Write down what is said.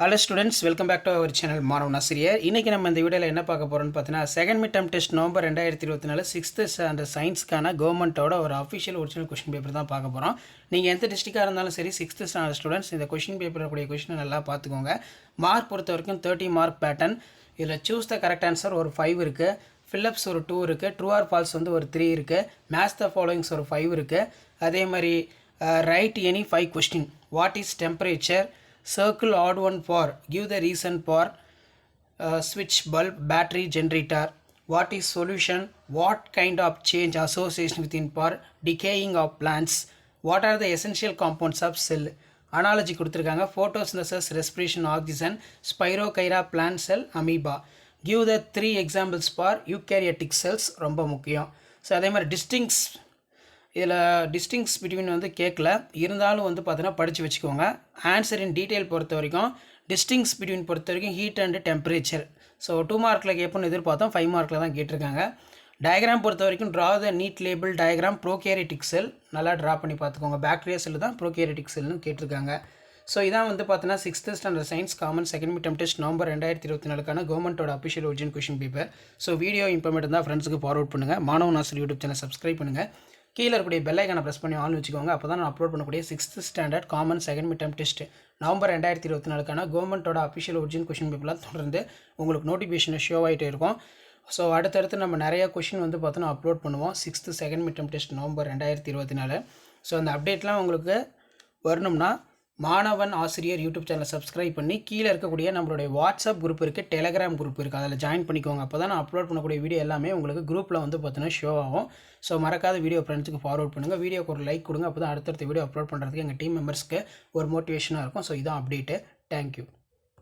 Hello students, welcome back to our channel மாணவன் ஆசிரியர். இன்னைக்கு நம்ம இந்த வீடியோல என்ன பார்க்க போறோம்னு பார்த்தீங்கன்னா second mid term test November 2024 6th standard சயின்ஸ்க்கான கவர்மெண்ட்டோட ஒரு அஃபிஷியல் ஒரிஜினல் கொஸ்டின் பேப்பர் தான் பார்க்க போறோம். நீங்க எந்த டிஸ்ட்ரிக்டா இருந்தாலும் சரி 6th ஸ்டாண்டர்ட் ஸ்டூடண்ட்ஸ் இந்த கொஸ்டின் பேப்பர்ல கூடிய கொஸ்டினை நல்லா பார்த்துக்கோங்க. மார்க் பொறுத்த வரைக்கும் 30 மார்க் பேட்டர்ன். இதுல சூஸ் த கரெக்ட் ஆன்சர் ஒரு 5 இருக்கு. ஃபில்லப்ஸ் ஒரு 2 இருக்கு. ட்ரூ ஆர் ஃபால்ஸ் வந்து ஒரு 3 இருக்கு. மேட்ச் த ஃபாலோயிங்ஸ் ஒரு 5 இருக்கு. அதே மாதிரி right any 5 question. What is temperature? Circle odd one for give the reason for switch bulb battery generator. What is solution? What kind of change association within for decaying of plants? What are the essential components of cell? Analogy கொடுத்திருக்காங்க. Photosynthesis, respiration, oxygen, Spirochaeta, plant cell, amoeba. Give the 3 examples for eukaryotic cells. ரொம்ப முக்கியம். So அதே மாதிரி இதில் டிஸ்டிங்ஸ் between வந்து கேட்கல, இருந்தாலும் வந்து பார்த்தீங்கன்னா படித்து வச்சுக்கோங்க. ஆன்சர் இன் டீட்டெயில் பொறுத்த வரைக்கும் டிஸ்டிங்ஸ் பிட்வீன் பொறுத்த வரைக்கும் ஹீட் அண்ட் டெம்பரேச்சர். ஸோ 2 மார்க்கில் கேட்போன்னு எதிர்பார்த்தோம், 5 மார்க்கில் தான் கேட்டிருக்காங்க. டயக்ராம் பொறுத்த வரைக்கும் draw the neat label diagram prokaryotic cell. நல்லா ட்ரா பண்ணி பார்த்துக்கோங்க. பாக்டீரியா செல் தான் ப்ரோகேரிட்டிக் செல்னு கேட்டிருக்காங்க. ஸோ இதான் வந்து பார்த்தீங்கன்னா 6th standard science common second mid term test November 2024க்கான கவர்மெண்ட்டோட official original question paper. So video இம்ப்ளிமெண்ட் தான் ஃப்ரெண்ட்ஸுக்கு ஃபார்வர்ட் பண்ணுங்கள். மாணவன் ஆசிரியர் யூடியூப் சேனல் சப்ஸ்கிரைப் பண்ணுங்கள். கீழே இருக்கக்கூடிய பெல் ஐக்கானை ப்ரெஸ் பண்ணி ஆன் வச்சுக்கோங்க. அப்போ தான் நான் அப்லோட் பண்ணக்கூடிய 6th standard common second mid term test November 2024க்கான கவர்மெண்ட்டோட அஃபிஷியல் ஒரிஜினல் கொஸ்டின் பேப்பர்லாம் தொடர்ந்து உங்களுக்கு நோட்டிஃபிகேஷன் ஷோ ஆகிட்டே இருக்கும். ஸோ அடுத்தடுத்து நம்ம நிறையா கொஸ்டின் வந்து பார்த்தோன்னா அப்லோட் பண்ணுவோம் 6th second mid term test November 2024. So அந்த அப்டேட்லாம் உங்களுக்கு வரணும்னா மாணவன் ஆசிரியர் யூடியூப் சேனலை சப்ஸ்கிரைப் பண்ணி கீழே இருக்கக்கூடிய நம்மளுடைய வாட்ஸ்அப் குரூப் இருக்குது, டெலகிராம் குரூப் இருக்குது, அதில் ஜாயின் பண்ணிக்கோங்க. அப்போ தான் நான் அப்லோட் பண்ணக்கூடிய வீடியோ எல்லாமே உங்களுக்கு குரூப்பில் வந்து பார்த்தீங்கன்னா ஷோ ஆகும். ஸோ மறக்காத வீடியோ ஃப்ரெண்ட்ஸுக்கு ஃபார்வர்ட் பண்ணுங்கள். வீடியோக்கு ஒரு லைக் கொடுங்க. அப்போ தான் அடுத்தடுத்த வீடியோ அப்லோட் பண்ணுறதுக்கு எங்கள் டீம் மெம்பர்ஸ்க்கு ஒரு மோட்டிவேஷனாக இருக்கும். ஸோ இதான் அப்டேட்டு. தேங்க்யூ.